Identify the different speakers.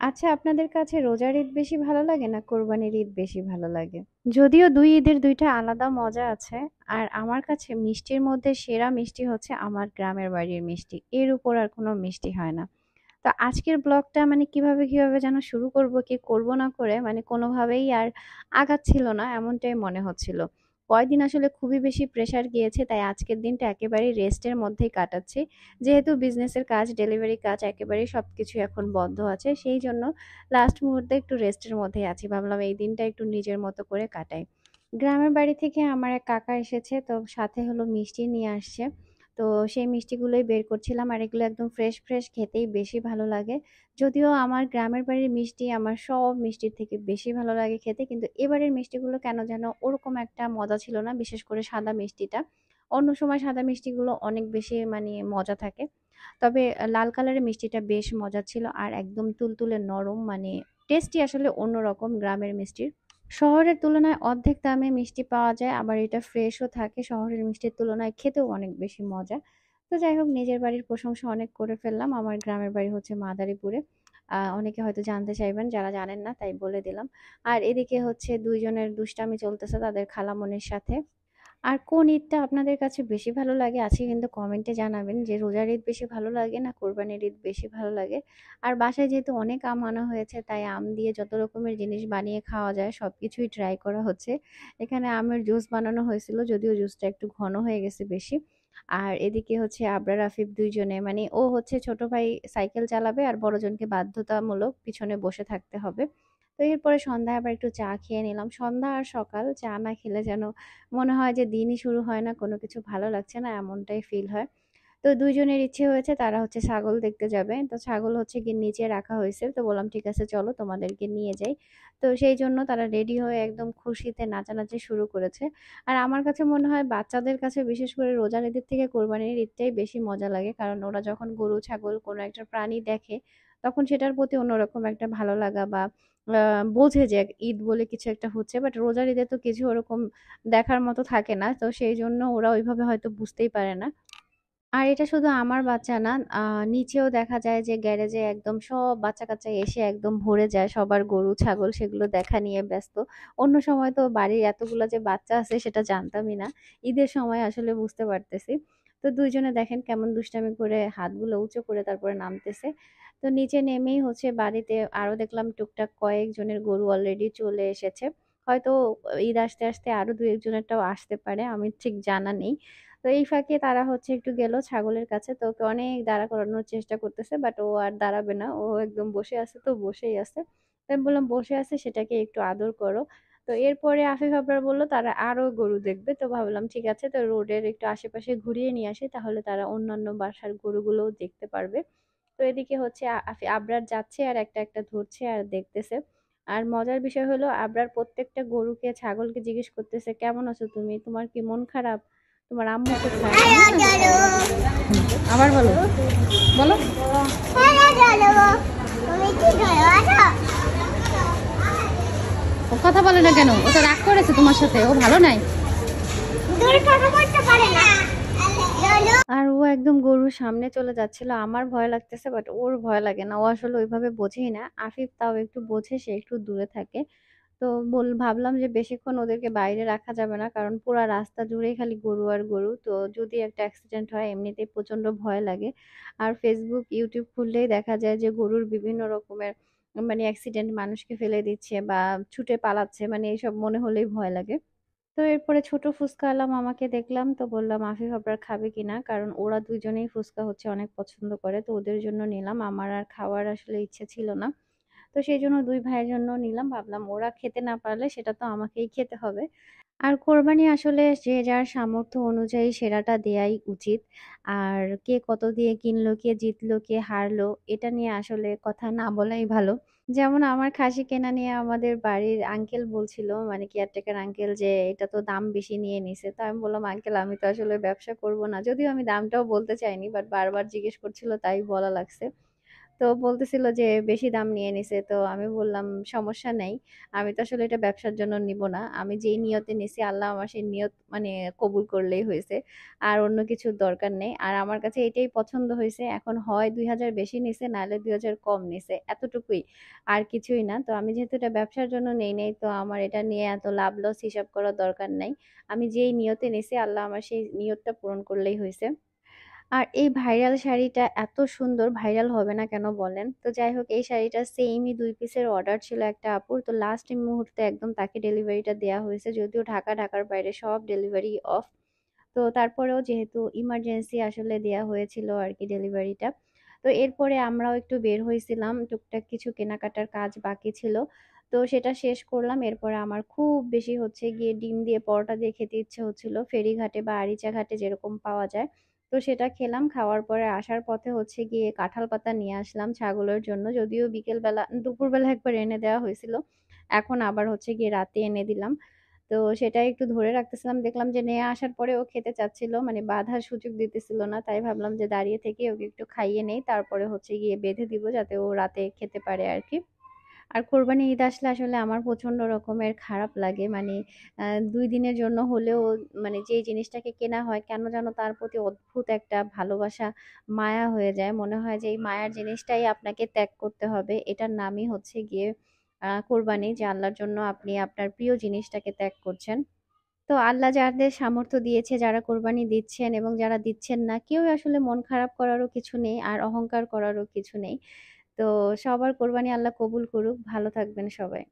Speaker 1: আচ্ছা, আপনাদের কাছে রোজার ঈদ বেশি ভালো লাগে না কোরবানির ঈদ বেশি ভালো লাগে? যদিও ২ ঈদের ২ টা আলাদা মজা আছে। আর আমার কাছে মিষ্টির মধ্যে সেরা মিষ্টি হচ্ছে আমার গ্রামের বাড়ির মিষ্টি। এর উপর আর কোনো মিষ্টি হয় না। তো আজকের ব্লগটা মানে কিভাবে যেন শুরু করব কি করব না করে মানে কোনোভাবেই আর আগাচ্ছিল না এমনটাই মনে হচ্ছিল। কয়দিন আসলে খুবই বেশি প্রেশার গিয়েছে, তাই আজকের দিনটা একেবারেই রেস্টের মধ্যেই কাটাচ্ছি। যেহেতু বিজনেসের কাজ, ডেলিভারি কাজ একেবারেই সবকিছু এখন বন্ধ আছে। সেই জন্য লাস্ট মুহূর্তে একটু রেস্টের মধ্যেই আছি। ভাবলাম এই দিনটা একটু নিজের মতো করে কাটাই। গ্রামের বাড়ি থেকে আমার এক কাকা এসেছে, তো সাথে হলো মিষ্টি নিয়ে আসছে। তো সেই মিষ্টিগুলোই বের করছিলাম, আর এগুলো একদম ফ্রেশ খেতেই বেশি ভালো লাগে। যদিও আমার গ্রামের বাড়ির মিষ্টি আমার সব মিষ্টির থেকে বেশি ভালো লাগে খেতে, কিন্তু এবারের মিষ্টিগুলো কেন যেন ওরকম একটা মজা ছিল না, বিশেষ করে সাদা মিষ্টিটা। অন্য সময় সাদা মিষ্টিগুলো অনেক বেশি মানে মজা থাকে। তবে লাল কালারের মিষ্টিটা বেশ মজা ছিল আর একদম তুলতুলে নরম, মানে টেস্টি আসলে অন্যরকম গ্রামের মিষ্টির। শহরের তুলনায় অর্ধেক দামে মিষ্টি পাওয়া যায়, আবার এটা ফ্রেশও থাকে। শহরের মিষ্টির তুলনায় খেতেও অনেক বেশি মজা। তো যাই হোক, নিজের বাড়ির প্রশংসা অনেক করে ফেললাম। আমার গ্রামের বাড়ি হচ্ছে মাদারীপুরে। অনেকে হয়তো জানতে চাইবেন, যারা জানেন না তাই বলে দিলাম। আর এদিকে হচ্ছে ২ জনের দুষ্টামি চলতেছে তাদের খালামণির সাথে। আর কোন ঈদটা আপনাদের কাছে বেশি ভালো লাগে আজকে কিন্তু কমেন্টে জানাবেন, যে রোজার ঈদ বেশি ভালো লাগে না কোরবানির ঈদ বেশি ভালো লাগে। আর বাসায় যেহেতু অনেক আম আনা হয়েছে, তাই আম দিয়ে যত রকমের জিনিস বানিয়ে খাওয়া যায় সবকিছুই ট্রাই করা হচ্ছে। এখানে আমের জুস বানানো হয়েছিল, যদিও জুসটা একটু ঘন হয়ে গেছে বেশি। আর এদিকে হচ্ছে আবরার আফিফ দুইজনে, মানে ও হচ্ছে ছোট ভাই সাইকেল চালাবে আর বড়জনকে বাধ্যতামূলক পিছনে বসে থাকতে হবে। তো এরপরে সন্ধ্যায় আবার একটু চা খেয়ে নিলাম। সন্ধ্যা আর সকাল চা না খেলে যেন মনে হয় যে দিনই শুরু হয় না, কোনো কিছু ভালো লাগছে না, এমনটাই ফিল হয়। তো ২ জনের ইচ্ছে হয়েছে, তারা হচ্ছে ছাগল দেখতে যাবে। তো ছাগল হচ্ছে গিয়ে নিচে রাখা হয়েছে। তো বললাম ঠিক আছে চলো তোমাদেরকে নিয়ে যাই। তো সেই জন্য তারা রেডি হয়ে একদম খুশিতে নাচানাচি শুরু করেছে। আর আমার কাছে মনে হয় বাচ্চাদের কাছে বিশেষ করে রোজার ঈদের থেকে কোরবানির ঈদটাই বেশি মজা লাগে। কারণ ওরা যখন গরু, ছাগল কোনো একটা প্রাণী দেখে, তখন সেটার প্রতি অন্যরকম একটা ভালো লাগা বা বোঝে যে ঈদ বলে কিছু একটা হচ্ছে। বাট রোজার ঈদে তো কিছু ওরকম দেখার মতো থাকে না। তো সেইজন্য ওরা ওইভাবে হয়তো বুঝতেই পারে না। আর এটা শুধু আমার বাচ্চা না, নিচেও দেখা যায় যে গ্যারেজে একদম সব বাচ্চা-কাচ্চা এসে একদম ভরে যায়। সবার গরু, ছাগল সেগুলো দেখা নিয়ে ব্যস্ত। অন্য সময় তো বাড়ির এতগুলা যে বাচ্চা আছে সেটা জানতামই না। ঈদের সময় আসলে বুঝতে পারতেছি। তো ২ জনে দেখেন কেমন দুষ্টামি করে হাতগুলো উঁচু করে তারপরে নামতেছে। তো নিচে নেমেই হচ্ছে বাড়িতে আরো দেখলাম টুকটাক কয়েকজনের গরু অলরেডি চলে এসেছে। হয়তো ঈদ আসতে আরো ২-১ জনেরটাও আসতে পারে। আমি ঠিক জানা নেই। তো এই ফাঁকে তারা হচ্ছে একটু গেল ছাগলের কাছে, তো ওকে অনেক দাঁড়া করানোর চেষ্টা করতেছে, বাট ও আর দাঁড়াবে না, ও একদম বসে আছে, তো বসেই আছে। তো আমি বললাম বসে আছে সেটাকে একটু আদর করো। তো এরপরে আফিফ আবরার বললো তারা আরো গরু দেখবে, তো ভাবলাম ঠিক আছে, তো রোডের একটু আশেপাশে ঘুরিয়ে নিয়ে আসি, তাহলে তারা অন্যান্য বাসার গরুগুলোও দেখতে পারবে। তো এদিকে হচ্ছে আবরার যাচ্ছে আর একটা ধরছে আর দেখতেছে। আর মজার বিষয় হলো আবরার প্রত্যেকটা গরুকে ছাগলকে জিজ্ঞেস করতেছে, কেমন আছো তুমি, তোমার কি মন খারাপ, তোমার আম্মু কোথায়, এমন না তাই না?
Speaker 2: আবার বলো, বলো। ও কথা বলে না কেন? ও তো রাগ করেছে তোমার সাথে, ও ভালো নাই।
Speaker 1: আর ও একদম গরুর সামনে চলে যাচ্ছিল, আমার ভয় লাগতেছে বাট ওর ভয় লাগে না, ও আসলে ওইভাবে বোঝেই না। আফিফ তাও একটু বোঝে, সে একটু দূরে থাকে। তো ভাবলাম যে বেশিক্ষণ ওদেরকে বাইরে রাখা যাবে না, কারণ পুরা রাস্তা জুড়েই খালি গরু আর গরু, তো যদি একটা অ্যাক্সিডেন্ট হয় এমনিতেই প্রচন্ড ভয় লাগে। আর ফেসবুক ইউটিউব খুললেই দেখা যায় যে গরুর বিভিন্ন রকমের মানে অ্যাক্সিডেন্ট, মানুষকে ফেলে দিচ্ছে বা ছুটে পালাচ্ছে, মানে এইসব মনে হলেই ভয় লাগে। তো এরপরে ছোট ফুচকা আলা মামাকে দেখলাম, তো বললাম আফিফ আবরার খাবে কিনা, কারণ ওরা দুইজনেই ফুচকা হচ্ছে অনেক পছন্দ করে, তো ওদের জন্য নিলাম। আমার আর খাওয়ার আসলে ইচ্ছে ছিল না, তো সেই জন্য ২ ভাইয়ের জন্য নিলাম। ভাবলাম ওরা খেতে না পারলে সেটা তো আমাকেই খেতে হবে। আর কোরবানি আসলে যে যার সামর্থ্য অনুযায়ী সেরাটা দেয়াই উচিত। আর কে কত দিয়ে কিনলো, কে জিতলো, কে হারলো, এটা নিয়ে আসলে কথা না বলাই ভালো। যেমন আমার খাসি কেনা নিয়ে আমাদের বাড়ির আঙ্কেল বলছিল, মানে কেয়ারটেকার আঙ্কেল, যে এটা তো দাম বেশি নিয়ে নিছে। তো আমি বললাম আঙ্কেল আমি তো আসলে ব্যবসা করব না। যদিও আমি দামটাও বলতে চাইনি, বাট বারবার জিজ্ঞেস করছিল তাই বলা লাগছে। তো তো বলতেছিল যে বেশি দাম নিয়ে নিছে। তো আমি বললাম সমস্যা নাই। আমি তো আসলে এটা ব্যবসার জন্য নিব না। আমি যেই নিয়তে নিছি আল্লাহ আমার সেই নিয়ত মানে কবুল করলেই হইছে। আর অন্য কিছুর দরকার নেই। আর আমার কাছে এটাই পছন্দ হইছে। এখন হয় ২,০০০ বেশি নিছে নাহলে ২,০০০ কম নিছে। এতটুকুই। আর কিছুই না। তো আমি যেহেতু এটা ব্যবসার জন্য নেই নাই তো আমার এটা নিয়ে এত লাভ লস হিসাব করার দরকার নাই। আমি যেই নিয়তে নিছি আল্লাহ আমার সেই নিয়তটা পূরণ করলেই হইছে। আর এই ভাইরাল শাড়িটা এত সুন্দর, ভাইরাল হবে না কেন বলেন? তো যাই হোক এই শাড়িটা সেইমই ২ পিসের অর্ডার ছিল একটা আপুর। তো লাস্ট মুহূর্তে একদম তাকে ডেলিভারিটা দেয়া হয়েছে। যদিও ঢাকার বাইরে সব ডেলিভারি অফ। তো তারপরেও যেহেতু ইমার্জেন্সি আসলে দেয়া হয়েছিল আরকি ডেলিভারিটা। তো এরপরে আমরাও একটু বের হইছিলাম। টুকটাক কিছু কেনাকাটার কাজ বাকি ছিল। তো সেটা শেষ করলাম। এরপরে আমার খুব বেশি হচ্ছে গিয়ে ডিম দিয়ে পরোটা দিয়ে খেতে ইচ্ছে হচ্ছিল। ফেরিঘাটে বা আরিচা ঘাটে যেরকম পাওয়া যায়। তো সেটা খেলাম। খাওয়ার পরে আসার পথে হচ্ছে গিয়ে কাঁঠাল পাতা নিয়ে আসলাম ছাগলের জন্য। যদিও দুপুরবেলা একবার এনে দেওয়া হয়েছিল। এখন আবার হচ্ছে গিয়ে রাতে এনে দিলাম। তো সেটাই একটু ধরে রাখতেছিলাম। দেখলাম যে নিয়ে আসার পরে ও খেতে চাচ্ছিল। মানে বাঁধার সুযোগ দিতেছিল না। তাই ভাবলাম যে দাঁড়িয়ে থেকে ওকে একটু খাইয়ে নেই। তারপরে হচ্ছে গিয়ে বেঁধে দিব যাতে ও রাতে খেতে পারে আরকি। আর কোরবানি ঈদ আসলে আসলে আমার প্রচন্ড রকমের খারাপ লাগে। মানে ২ দিনের জন্য হলেও মানে যেই জিনিসটাকে কেনা হয় কেন যেন তার প্রতি অদ্ভুত একটা ভালোবাসা, মায়া হয়ে যায়। মনে হয় যে এই মায়ার জিনিসটাই আপনাকে ত্যাগ করতে হবে। এটার নামই হচ্ছে গিয়ে কোরবানি যে আল্লাহর জন্য আপনি আপনার প্রিয় জিনিসটাকে ত্যাগ করছেন। তো আল্লাহ যাদের সামর্থ্য দিয়েছে, যারা কোরবানি দিচ্ছেন এবং যারা দিচ্ছেন না, কেউই আসলে মন খারাপ করারও কিছু নেই আর অহংকার করারও কিছু নেই। তো সবার কোরবানি আল্লাহ কবুল করুক। ভালো থাকবেন সবাই।